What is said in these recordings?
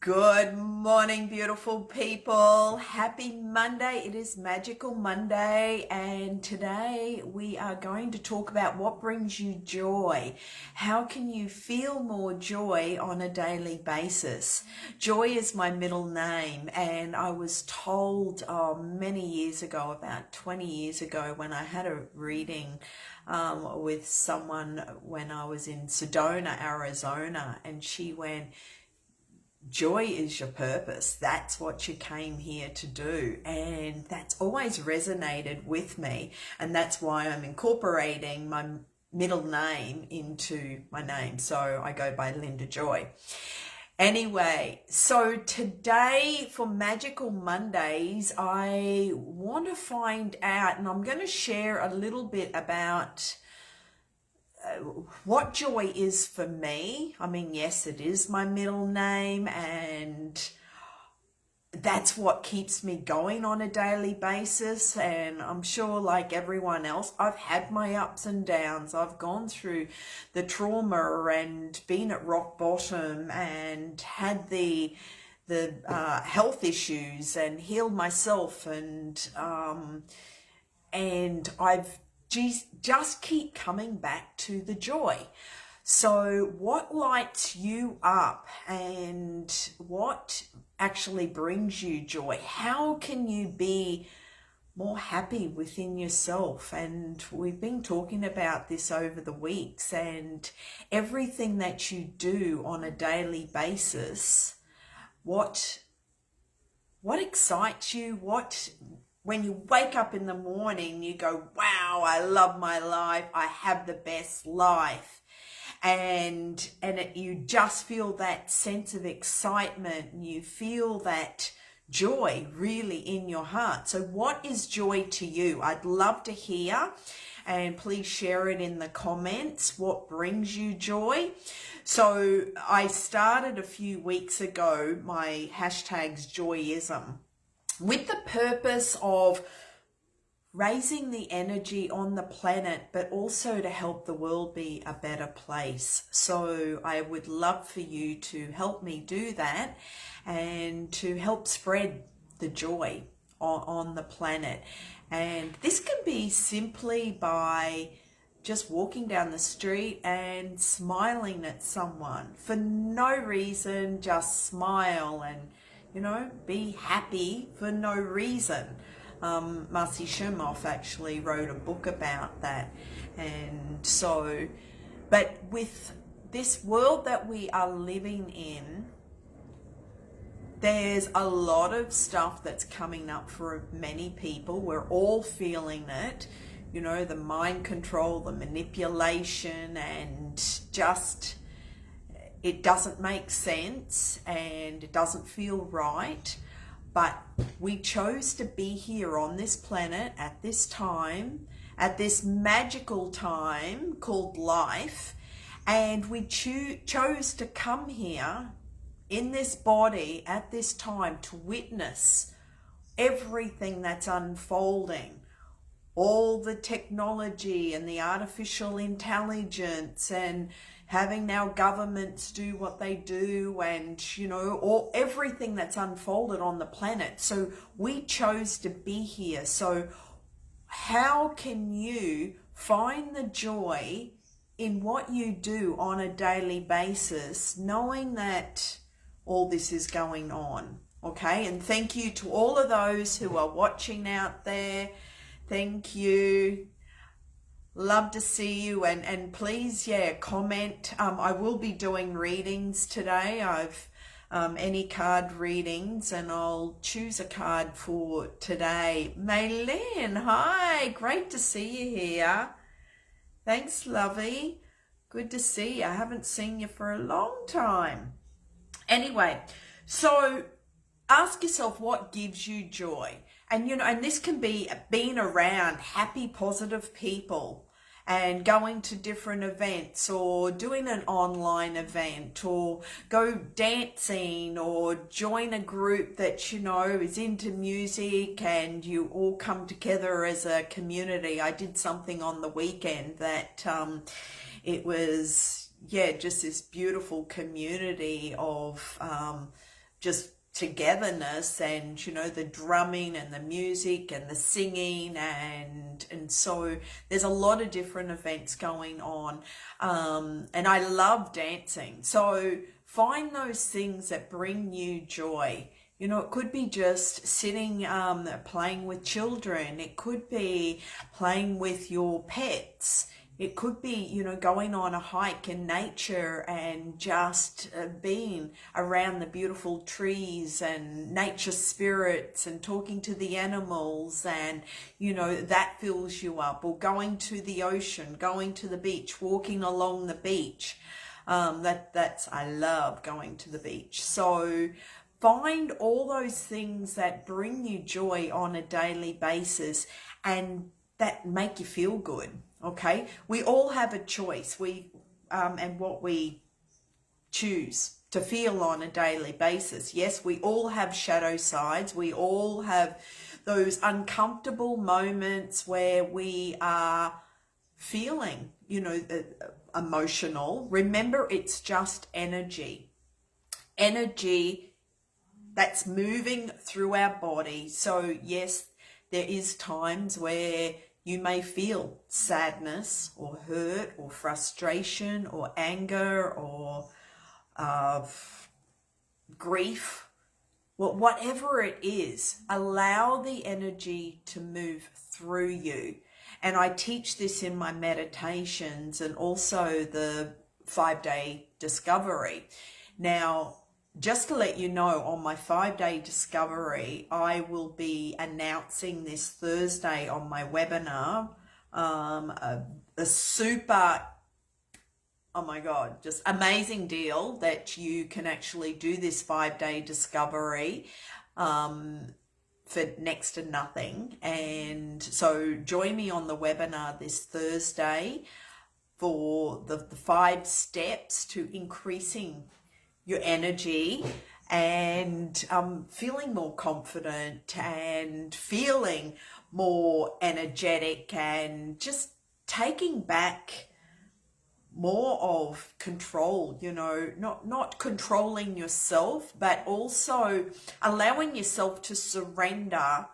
Good morning, beautiful people. Happy Monday. It is Magical Monday, and today we are going to talk about what brings you joy. How can you feel more joy on a daily basis? Joy is my middle name, and I was told many years ago, about 20 years ago, when I had a reading with someone when I was in Sedona, Arizona, and she went, joy is your purpose. That's what you came here to do. And that's always resonated with me. And that's why I'm incorporating my middle name into my name. So I go by Linda Joy. Anyway, so today for Magical Mondays, I want to find out, and I'm going to share a little bit about what joy is for me. I mean, yes, it is my middle name, and that's what keeps me going on a daily basis. And I'm sure, like everyone else, I've had my ups and downs. I've gone through the trauma and been at rock bottom and had the health issues and healed myself, and I've just keep coming back to the joy. So what lights you up and what actually brings you joy? How can you be more happy within yourself? And we've been talking about this over the weeks, and everything that you do on a daily basis, what excites you, when you wake up in the morning, you go, wow, I love my life. I have the best life. And you just feel that sense of excitement, and you feel that joy really in your heart. So what is joy to you? I'd love to hear, and please share it in the comments. What brings you joy? So I started a few weeks ago my hashtags Joyism, with the purpose of raising the energy on the planet, but also to help the world be a better place. So I would love for you to help me do that and to help spread the joy on the planet. And this can be simply by just walking down the street and smiling at someone for no reason. Just smile and be happy for no reason. Marcy Shimoff actually wrote a book about that. And so, but with this world that we are living in, there's a lot of stuff that's coming up for many people. We're all feeling it, the mind control, the manipulation, and just it doesn't make sense and it doesn't feel right. But we chose to be here on this planet at this time, at this magical time called life. And we chose to come here in this body at this time to witness everything that's unfolding. All the technology and the artificial intelligence, and having our governments do what they do, and everything that's unfolded on the planet. So we chose to be here. So how can you find the joy in what you do on a daily basis, knowing that all this is going on? Okay, and thank you to all of those who are watching out there. Thank you. Love to see you, and please, comment. I will be doing readings today. I've any card readings, and I'll choose a card for today. Maylin, hi, great to see you here. Thanks, lovey. Good to see you. I haven't seen you for a long time. Anyway, so ask yourself what gives you joy. And, and this can be being around happy, positive people and going to different events, or doing an online event, or go dancing, or join a group that, is into music, and you all come together as a community. I did something on the weekend that it was, just this beautiful community of just togetherness, and the drumming and the music and the singing, and so there's a lot of different events going on, and I love dancing. So find those things that bring you joy. It could be just sitting, playing with children. It could be playing with your pets. It could be, going on a hike in nature and just being around the beautiful trees and nature spirits and talking to the animals, and, that fills you up. Or going to the ocean, going to the beach, walking along the beach. I love going to the beach. So find all those things that bring you joy on a daily basis and that make you feel good. Okay, we all have a choice. And what we choose to feel on a daily basis. Yes, we all have shadow sides. We all have those uncomfortable moments where we are feeling, emotional. Remember, it's just energy. Energy that's moving through our body. So yes, there is times where you may feel sadness or hurt or frustration or anger or grief. Well, whatever it is, allow the energy to move through you. And I teach this in my meditations and also the 5-day discovery. Now, just to let you know, on my 5-day discovery, I will be announcing this Thursday on my webinar a super, oh my God, just amazing deal that you can actually do this 5-day discovery for next to nothing. And so join me on the webinar this Thursday for the 5 steps to increasing your energy and feeling more confident and feeling more energetic and just taking back more of control, not controlling yourself, but also allowing yourself to surrender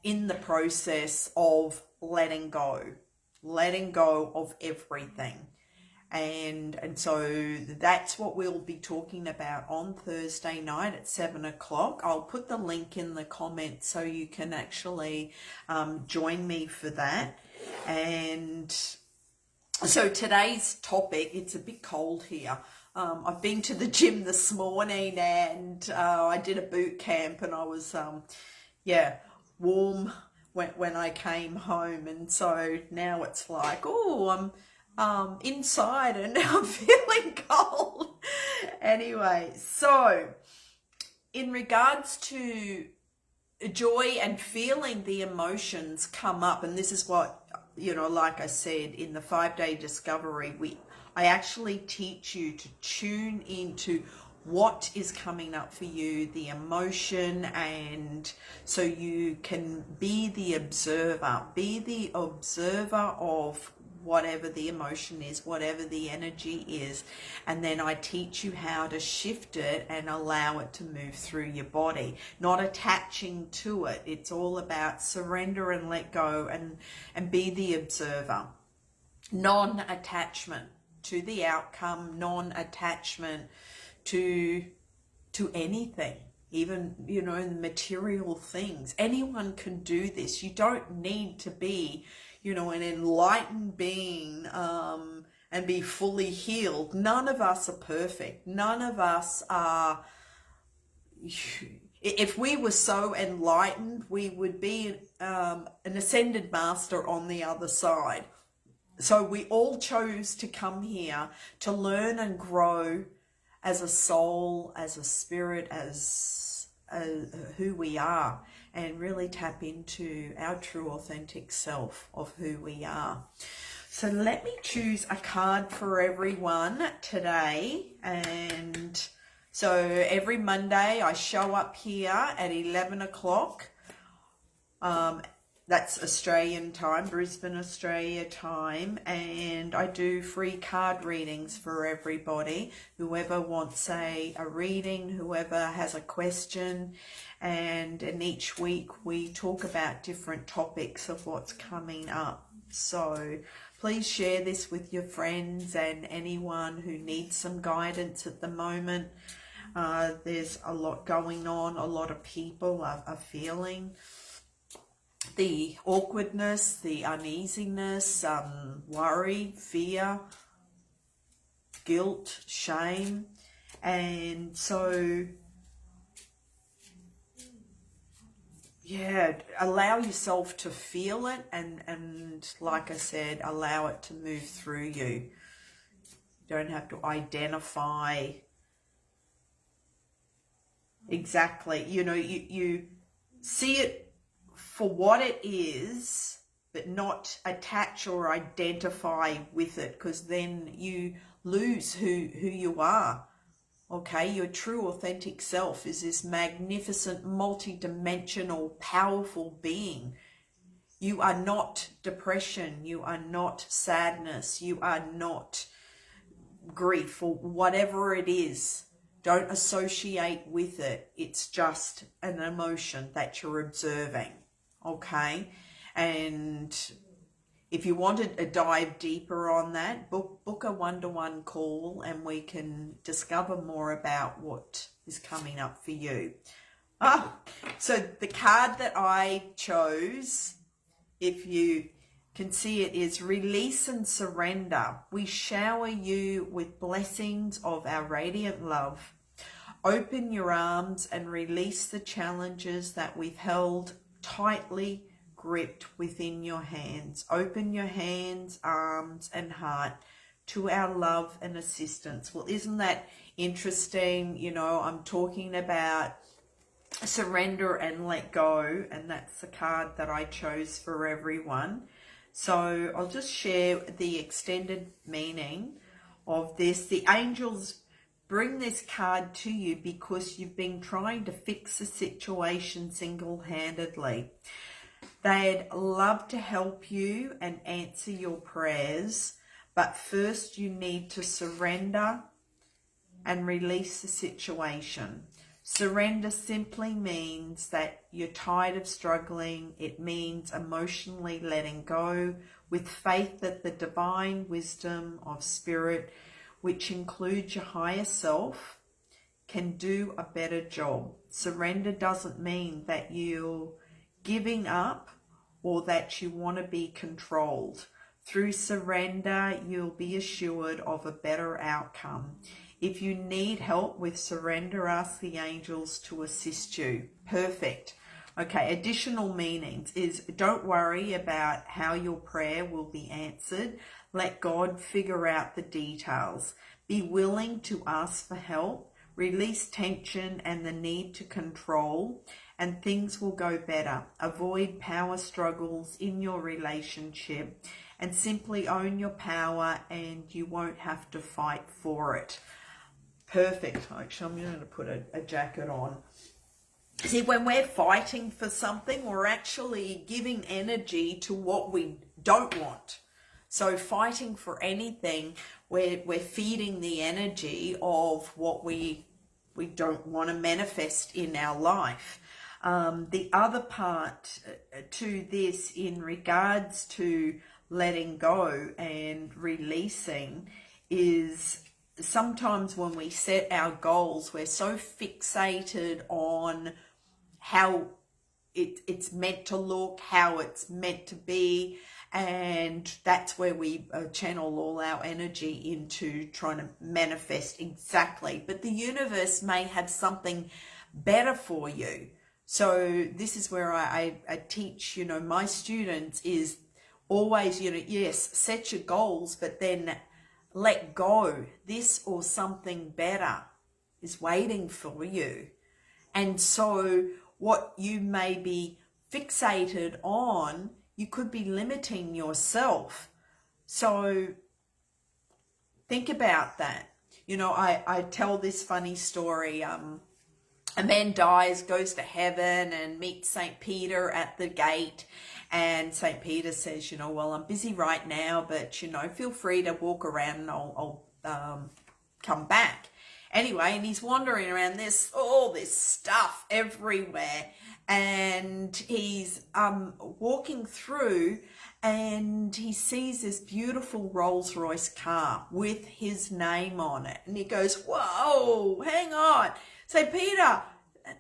in the process of letting go of everything. And so that's what we'll be talking about on Thursday night at 7 o'clock. I'll put the link in the comments so you can actually join me for that. And so today's topic, it's a bit cold here. I've been to the gym this morning and I did a boot camp, and I was, warm when I came home. And so now it's like, I'm inside and I'm feeling cold. Anyway, so in regards to joy and feeling the emotions come up, and this is what, like I said, in the 5-day discovery, I actually teach you to tune into what is coming up for you, the emotion, and so you can be the observer of whatever the emotion is, whatever the energy is, and then I teach you how to shift it and allow it to move through your body, not attaching to it. It's all about surrender and let go and be the observer. Non-attachment to the outcome, non-attachment to anything, even, material things. Anyone can do this. You don't need to be an enlightened being and be fully healed. None of us are perfect. None of us are. If we were so enlightened, we would be an ascended master on the other side. So we all chose to come here to learn and grow as a soul, as a spirit, as who we are, and really tap into our true authentic self of who we are. So let me choose a card for everyone today. And so every Monday I show up here at 11 o'clock That's Australian time, Brisbane, Australia time, and I do free card readings for everybody. Whoever wants a reading, whoever has a question, and each week we talk about different topics of what's coming up. So please share this with your friends and anyone who needs some guidance at the moment. There's a lot going on. A lot of people are feeling the awkwardness, the uneasiness, worry, fear, guilt, shame. And so, yeah, allow yourself to feel it, and like I said, allow it to move through you. You don't have to identify exactly, you see it for what it is, but not attach or identify with it, because then you lose who you are. Okay, your true authentic self is this magnificent, multi-dimensional, powerful being. You are not depression, you are not sadness, you are not grief, or whatever it is. Don't associate with it. It's just an emotion that you're observing. Okay, and if you wanted to dive deeper on that, book a one-to-one call and we can discover more about what is coming up for you. So the card that I chose, if you can see it, is Release and Surrender. We shower you with blessings of our radiant love. Open your arms and release the challenges that we've held tightly gripped within your hands. Open your hands, arms, and heart to our love and assistance. Well, isn't that interesting? I'm talking about surrender and let go, and that's the card that I chose for everyone. So I'll just share the extended meaning of this. The angels bring this card to you because you've been trying to fix the situation single-handedly. They'd love to help you and answer your prayers, but first you need to surrender and release the situation. Surrender simply means that you're tired of struggling. It means emotionally letting go with faith that the divine wisdom of spirit, which includes your higher self, can do a better job. Surrender doesn't mean that you're giving up or that you want to be controlled. Through surrender, you'll be assured of a better outcome. If you need help with surrender, ask the angels to assist you. Perfect. Okay, additional meanings is don't worry about how your prayer will be answered. Let God figure out the details. Be willing to ask for help. Release tension and the need to control, and things will go better. Avoid power struggles in your relationship and simply own your power, and you won't have to fight for it. Perfect. Actually, I'm going to put a jacket on. See, when we're fighting for something, we're actually giving energy to what we don't want. So fighting for anything, we're feeding the energy of what we don't want to manifest in our life. The other part to this in regards to letting go and releasing is sometimes when we set our goals, we're so fixated on how it's meant to look, how it's meant to be, and that's where we channel all our energy into trying to manifest exactly. But the universe may have something better for you. So this is where I teach, my students is always, yes, set your goals, but then let go. This or something better is waiting for you. And so what you may be fixated on, you could be limiting yourself. So think about that. I tell this funny story. a man dies, goes to heaven and meets St. Peter at the gate. And St. Peter says, you know, well, I'm busy right now, but, you know, feel free to walk around and I'll come back. Anyway, and he's wandering around, there's all this stuff everywhere. And he's walking through and he sees this beautiful Rolls Royce car with his name on it. And he goes, whoa, hang on. St. Peter,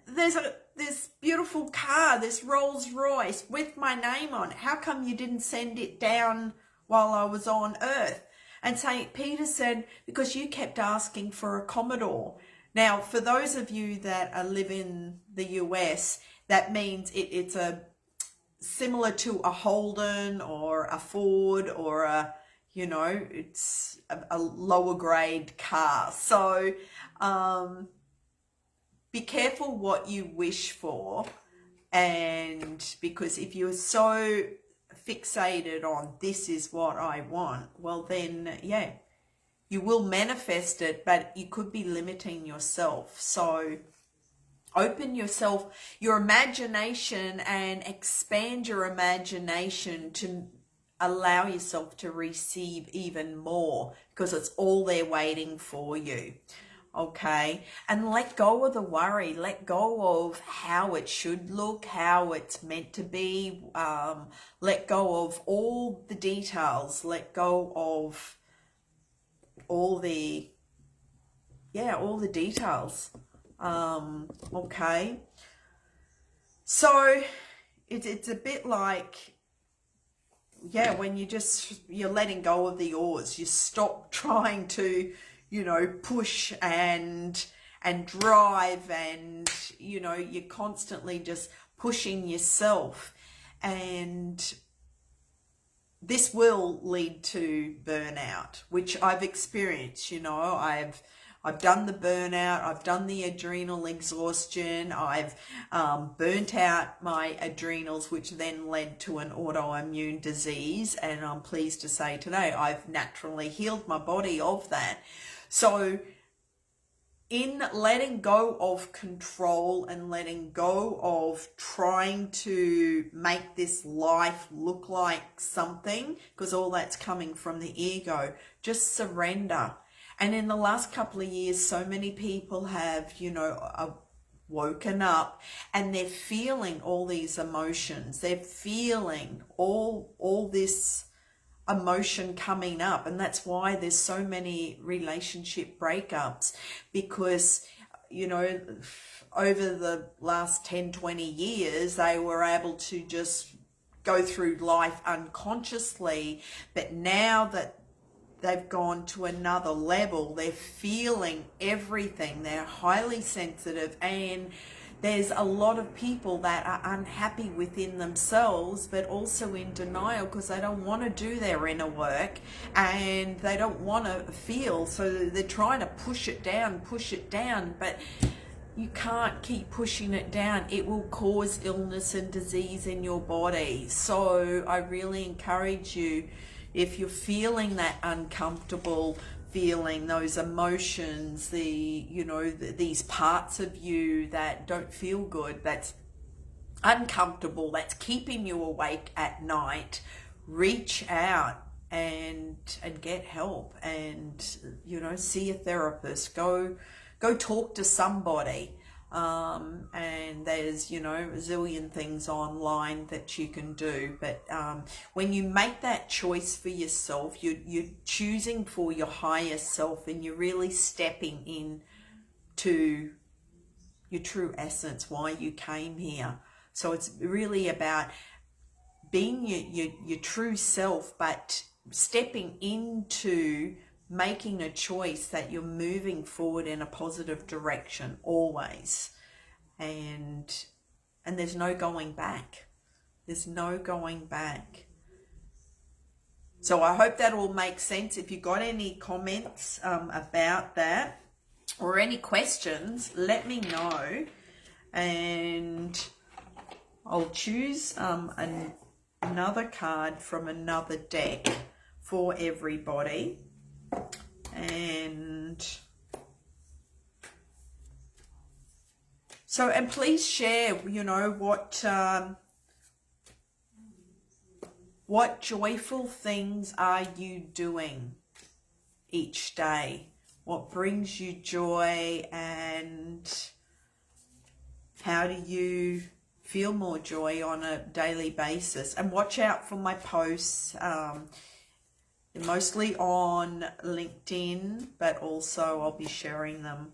there's this beautiful car, this Rolls Royce with my name on it. How come you didn't send it down while I was on Earth? And St. Peter said, because you kept asking for a Commodore. Now, for those of you that live in the US, that means it's a similar to a Holden or a Ford or a, you know, it's a lower grade car. So be careful what you wish for. And because if you're so fixated on this is what I want, well then, yeah, you will manifest it, but you could be limiting yourself. So open yourself, your imagination, and expand your imagination to allow yourself to receive even more, because it's all there waiting for you. Okay, and let go of the worry, let go of how it should look, how it's meant to be, let go of all the details, let go of all the details. Okay, so it's a bit like, yeah, when you're letting go of the oars, you stop trying to, you know, push and drive, and, you know, you're constantly just pushing yourself, and this will lead to burnout, which I've experienced. You know, I've done the burnout, I've done the adrenal exhaustion, I've burnt out my adrenals, which then led to an autoimmune disease, and I'm pleased to say today I've naturally healed my body of that. So in letting go of control and letting go of trying to make this life look like something, because all that's coming from the ego, just surrender. And in the last couple of years, so many people have, you know, woken up and they're feeling all these emotions. They're feeling all this emotion coming up, and that's why there's so many relationship breakups, because, you know, over the last 10-20 years they were able to just go through life unconsciously, but now that they've gone to another level, they're feeling everything, they're highly sensitive, and there's a lot of people that are unhappy within themselves, but also in denial because they don't want to do their inner work and they don't want to feel. So they're trying to push it down, but you can't keep pushing it down. It will cause illness and disease in your body. So I really encourage you, if you're feeling that uncomfortable feeling, those emotions, these parts of you that don't feel good, that's uncomfortable, that's keeping you awake at night, reach out and get help, and, you know, see a therapist, go talk to somebody. And there's, you know, a zillion things online that you can do, but when you make that choice for yourself, you're choosing for your higher self, and you're really stepping in to your true essence, why you came here. So it's really about being your true self, but stepping into making a choice that you're moving forward in a positive direction always, and there's no going back. There's no going back. So I hope that all makes sense. If you got any comments about that or any questions, let me know, and I'll choose another card from another deck for everybody. And So, and please share, you know, what joyful things are you doing each day? What brings you joy, and how do you feel more joy on a daily basis? And watch out for my posts, mostly on LinkedIn, but also I'll be sharing them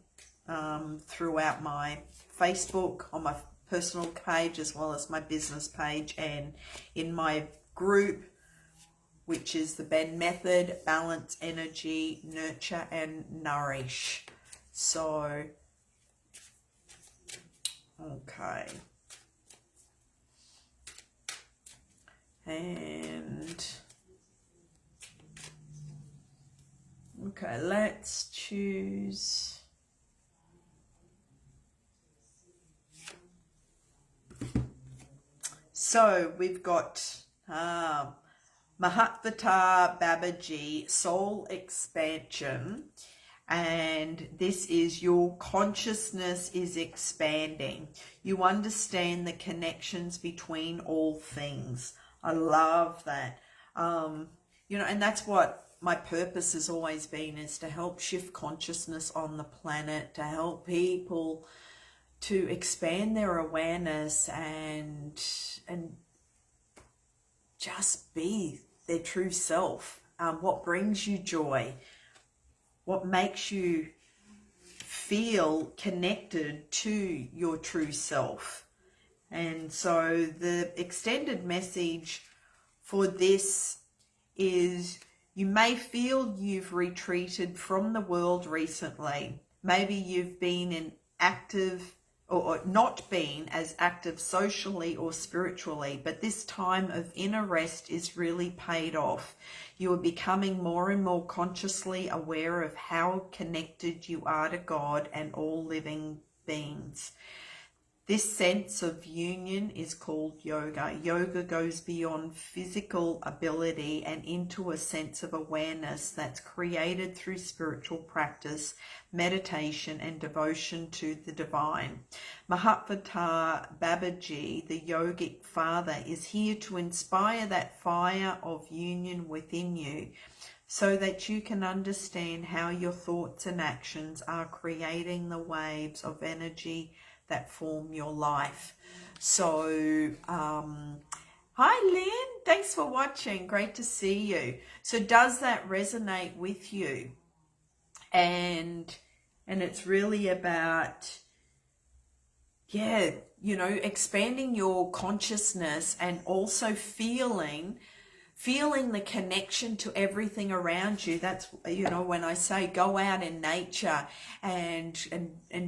throughout my Facebook, on my personal page, as well as my business page, and in my group, which is the BENN Method, Balance, Energy, Nurture and Nourish. So, okay. And, okay, let's choose. So, we've got Mahatmata Babaji, Soul Expansion, and this is your consciousness is expanding. You understand the connections between all things. I love that. You know, and that's what my purpose has always been, is to help shift consciousness on the planet, to help people to expand their awareness and just be their true self. What brings you joy? What makes you feel connected to your true self? And so the extended message for this is, you may feel you've retreated from the world recently. Maybe you've been in active or not been as active socially or spiritually, but this time of inner rest is really paid off. You are becoming more and more consciously aware of how connected you are to God and all living beings. This sense of union is called yoga. Yoga goes beyond physical ability and into a sense of awareness that's created through spiritual practice, meditation, and devotion to the divine. Mahatmata Babaji, the yogic father, is here to inspire that fire of union within you, so that you can understand how your thoughts and actions are creating the waves of energy that form your life. So, hi Lynn, thanks for watching. Great to see you. So does that resonate with you? And it's really about, yeah, you know, expanding your consciousness and also feeling the connection to everything around you. That's, you know, when I say go out in nature and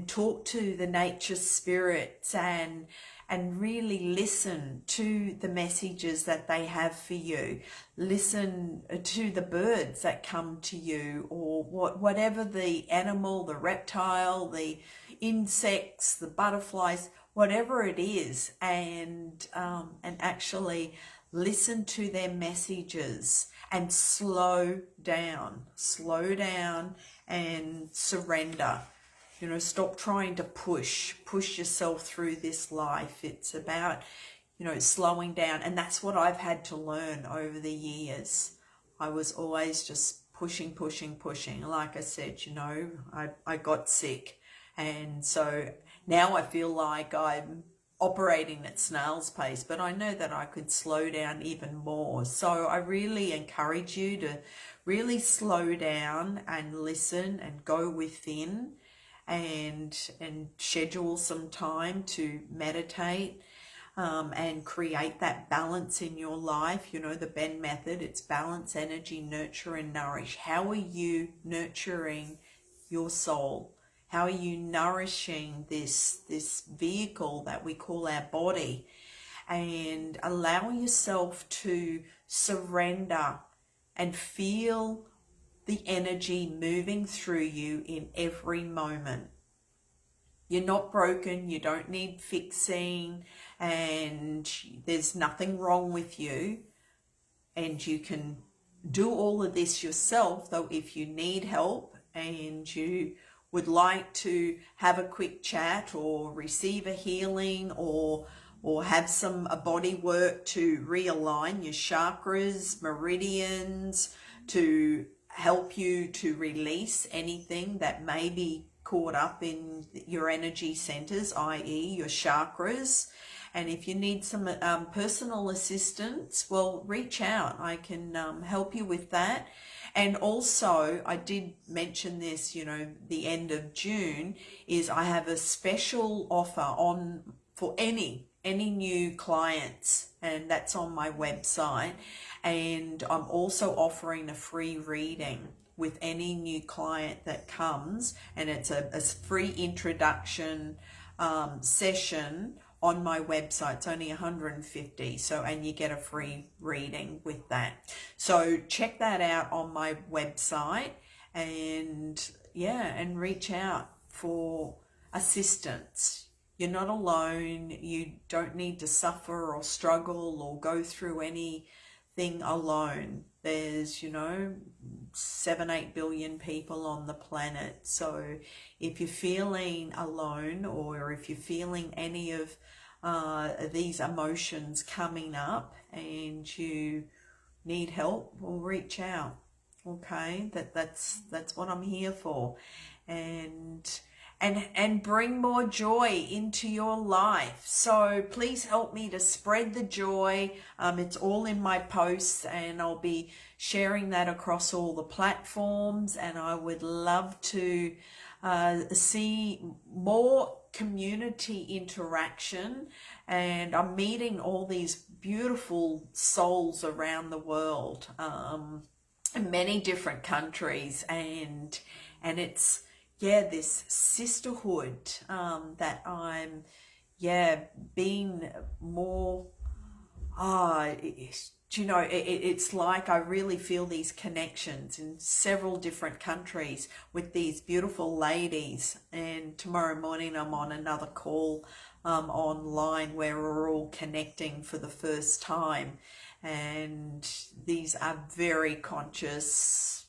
talk to the nature spirits and really listen to the messages that they have for you. Listen to the birds that come to you, or whatever the animal, the reptile, the insects, the butterflies, whatever it is, and actually listen to their messages and slow down and surrender. You know, stop trying to push yourself through this life. It's about, you know, slowing down. And that's what I've had to learn over the years. I was always just pushing. Like I said, you know, I got sick. And so now I feel like I'm operating at snail's pace, but I know that I could slow down even more. So I really encourage you to really slow down and listen and go within, and schedule some time to meditate and create that balance in your life. You know, the BENN Method, it's balance, energy, nurture and nourish. How are you nurturing your soul? How are you nourishing this vehicle that we call our body? And allow yourself to surrender and feel the energy moving through you in every moment. You're not broken, you don't need fixing, and there's nothing wrong with you. And you can do all of this yourself, though if you need help and you would like to have a quick chat or receive a healing or have some body work to realign your chakras, meridians, to help you to release anything that may be caught up in your energy centers, i.e. your chakras. And if you need some personal assistance, well, reach out. I can help you with that. And also, I did mention this, the end of June is I have a special offer on for any new clients, and that's on my website. And I'm also offering a free reading with any new client that comes, and it's a free introduction session on my website. It's only $150, and you get a free reading with that. So check that out on my website, and reach out for assistance. You're not alone. You don't need to suffer or struggle or go through anything alone. There's 7-8 billion people on the planet. So if you're feeling alone, or if you're feeling any of these emotions coming up and you need help, well, reach out. Okay, that's what I'm here for. And bring more joy into your life. So please help me to spread the joy. It's all in my posts, and I'll be sharing that across all the platforms. And I would love to see more community interaction. And I'm meeting all these beautiful souls around the world, in many different countries, and it's this sisterhood that I'm being more it's like I really feel these connections in several different countries with these beautiful ladies. And tomorrow morning I'm on another call online where we're all connecting for the first time, and these are very conscious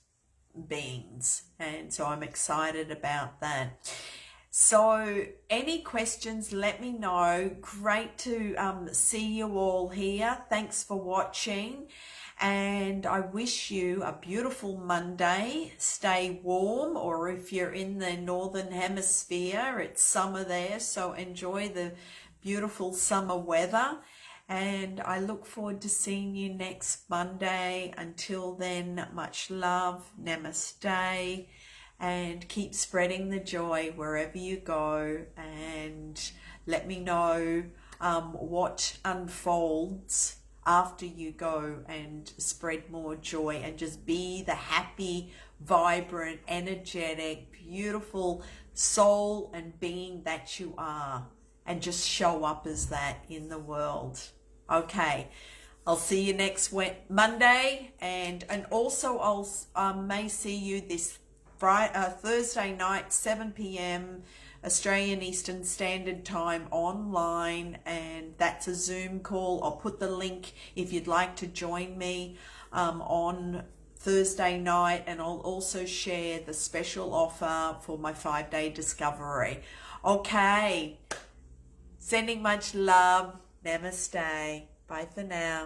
beings, and so I'm excited about that. So any questions, let me know. Great to see you all here. Thanks for watching, and I wish you a beautiful Monday. Stay warm, or if you're in the northern hemisphere, it's summer there, so enjoy the beautiful summer weather. And I look forward to seeing you next Monday. Until then, much love, namaste, and keep spreading the joy wherever you go. And let me know what unfolds after you go and spread more joy, and just be the happy, vibrant, energetic, beautiful soul and being that you are, and just show up as that in the world. Okay, I'll see you next Monday, and also I'll may see you this Thursday night, 7 p.m. Australian Eastern Standard Time online, and that's a Zoom call. I'll put the link if you'd like to join me on Thursday night, and I'll also share the special offer for my 5-day discovery. Okay, sending much love. Namaste. Bye for now.